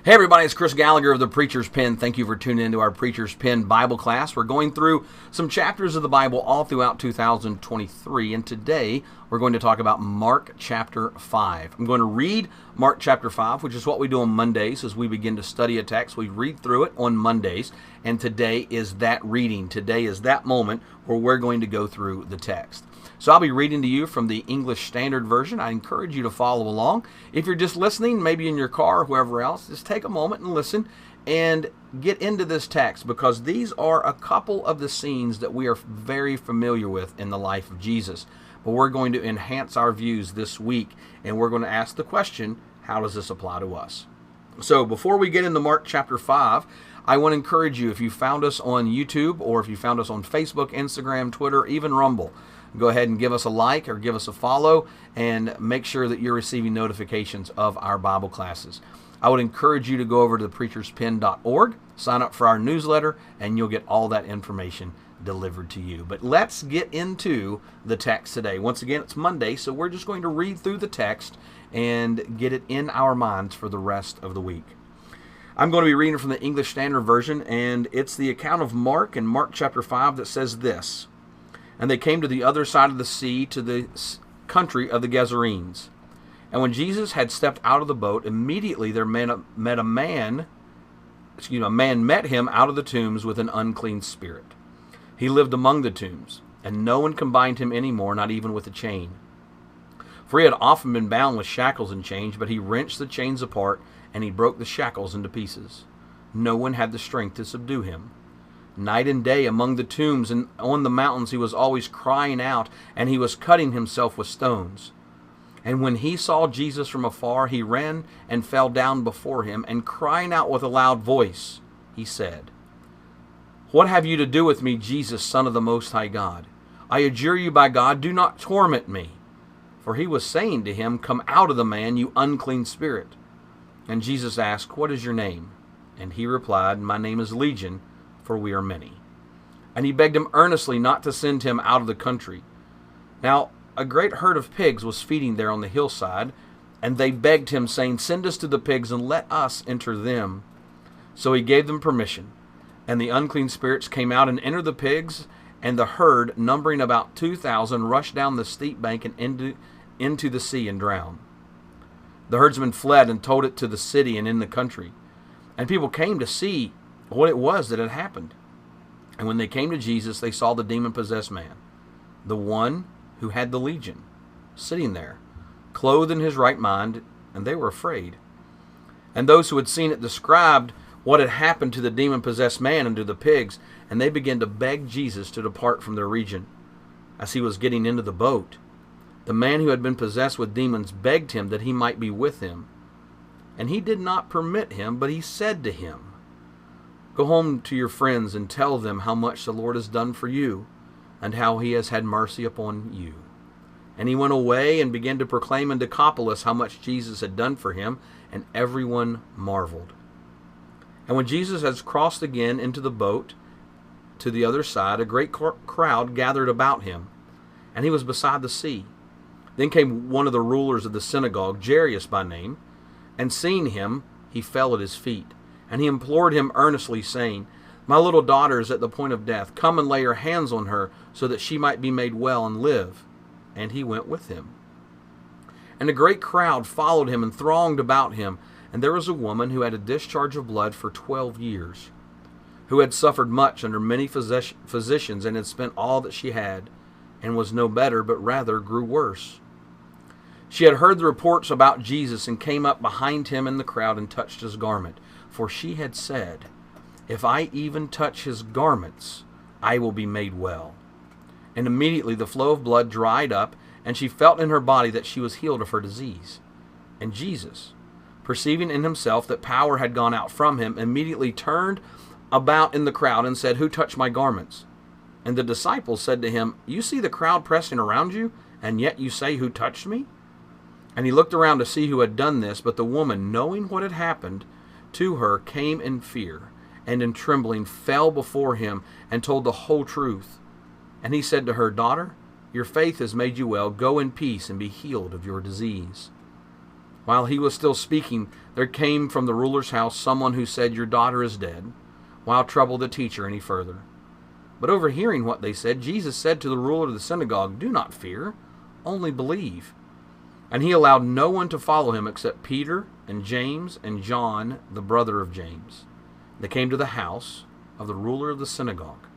Hey everybody, it's Chris Gallagher of the Preacher's Pen. Thank you for tuning into our Preacher's Pen Bible class. We're going through some chapters of the Bible all throughout 2023, and today we're going to talk about Mark chapter 5. I'm going to read Mark chapter 5, which is what we do on Mondays as we begin to study a text. We read through it on Mondays, and today is that reading. Today is that moment where we're going to go through the text. So I'll be reading to you from the English Standard Version. I encourage you to follow along. If you're just listening, maybe in your car or whoever else, just take a moment and listen and get into this text, because these are a couple of the scenes that we are very familiar with in the life of Jesus. But we're going to enhance our views this week, and we're going to ask the question, how does this apply to us? So before we get into Mark chapter 5, I want to encourage you, if you found us on YouTube or if you found us on Facebook, Instagram, Twitter, even Rumble, go ahead and give us a like or give us a follow and make sure that you're receiving notifications of our Bible classes. I would encourage you to go over to thepreacherspen.org, sign up for our newsletter, and you'll get all that information delivered to you. But let's get into the text today. Once again, it's Monday, so we're just going to read through the text and get it in our minds for the rest of the week. I'm going to be reading from the English Standard Version, and it's the account of Mark in Mark chapter 5 that says this: "And they came to the other side of the sea, to the country of the Gerasenes. And when Jesus had stepped out of the boat, immediately there a man met him out of the tombs with an unclean spirit. He lived among the tombs, and no one could bind him any more, not even with a chain. For he had often been bound with shackles and chains, but he wrenched the chains apart, and he broke the shackles into pieces. No one had the strength to subdue him. Night and day among the tombs and on the mountains he was always crying out, and he was cutting himself with stones. And when he saw Jesus from afar, he ran and fell down before him, and crying out with a loud voice, he said, 'What have you to do with me, Jesus, Son of the Most High God? I adjure you by God, do not torment me.' For he was saying to him, 'Come out of the man, you unclean spirit.' And Jesus asked, 'What is your name?' And he replied, 'My name is Legion, for we are many.' And he begged him earnestly not to send him out of the country. Now a great herd of pigs was feeding there on the hillside, and they begged him, saying, 'Send us to the pigs, and let us enter them.' So he gave them permission. And the unclean spirits came out and entered the pigs, and the herd, numbering about 2,000, rushed down the steep bank and into the sea and drowned. The herdsmen fled and told it to the city and in the country. And people came to see what it was that had happened. And when they came to Jesus, they saw the demon-possessed man, the one who had the legion, sitting there, clothed in his right mind, and they were afraid. And those who had seen it described what had happened to the demon-possessed man and to the pigs, and they began to beg Jesus to depart from their region. As he was getting into the boat, the man who had been possessed with demons begged him that he might be with him. And he did not permit him, but he said to him, 'Go home to your friends and tell them how much the Lord has done for you, and how he has had mercy upon you.' And he went away and began to proclaim in Decapolis how much Jesus had done for him, and everyone marveled. And when Jesus had crossed again into the boat to the other side, a great crowd gathered about him, and he was beside the sea. Then came one of the rulers of the synagogue, Jairus by name, and seeing him, he fell at his feet. And he implored him earnestly, saying, 'My little daughter is at the point of death. Come and lay your hands on her, so that she might be made well and live.' And he went with him. And a great crowd followed him and thronged about him. And there was a woman who had a discharge of blood for 12 years, who had suffered much under many physicians, and had spent all that she had, and was no better, but rather grew worse. She had heard the reports about Jesus, and came up behind him in the crowd and touched his garment. For she had said, 'If I even touch his garments, I will be made well.' And immediately the flow of blood dried up, and she felt in her body that she was healed of her disease. And Jesus, perceiving in himself that power had gone out from him, immediately turned about in the crowd and said, 'Who touched my garments?' And the disciples said to him, 'You see the crowd pressing around you, and yet you say, "Who touched me?" And he looked around to see who had done this, but the woman, knowing what had happened to her, came in fear, and in trembling fell before him, and told the whole truth. And he said to her, 'Daughter, your faith has made you well. Go in peace and be healed of your disease.' While he was still speaking, there came from the ruler's house someone who said, "Your daughter is dead. Why trouble the teacher any further?" But overhearing what they said, Jesus said to the ruler of the synagogue, "Do not fear, only believe." And he allowed no one to follow him except Peter and James and John, the brother of James. They came to the house of the ruler of the synagogue.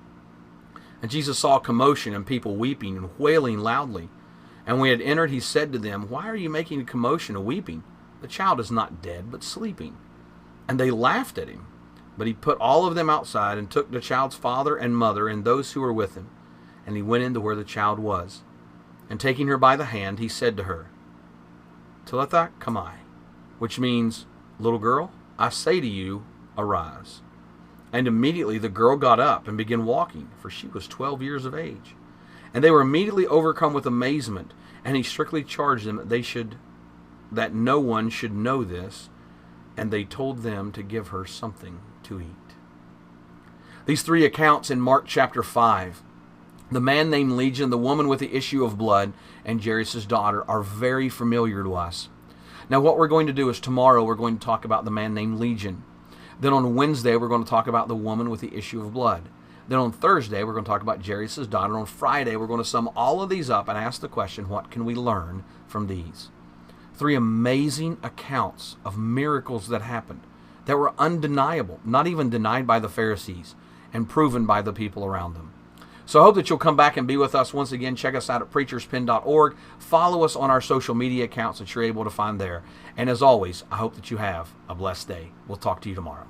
And Jesus saw a commotion and people weeping and wailing loudly. And when he had entered, he said to them, "Why are you making a commotion and weeping? The child is not dead, but sleeping." And they laughed at him. But he put all of them outside and took the child's father and mother and those who were with him. And he went into where the child was. And taking her by the hand, he said to her, "Talitha cumi," which means, "Little girl, I say to you, arise." And immediately the girl got up and began walking, for she was 12 years of age. And they were immediately overcome with amazement, and he strictly charged them that no one should know this, and they told them to give her something to eat. These three accounts in Mark chapter 5, the man named Legion, the woman with the issue of blood, and Jairus' daughter are very familiar to us. Now what we're going to do is tomorrow we're going to talk about the man named Legion. Then on Wednesday we're going to talk about the woman with the issue of blood. Then on Thursday we're going to talk about Jairus' daughter. On Friday we're going to sum all of these up and ask the question, what can we learn from these? Three amazing accounts of miracles that happened, that were undeniable, not even denied by the Pharisees, and proven by the people around them. So I hope that you'll come back and be with us once again. Check us out at preacherspen.org. Follow us on our social media accounts that you're able to find there. And as always, I hope that you have a blessed day. We'll talk to you tomorrow.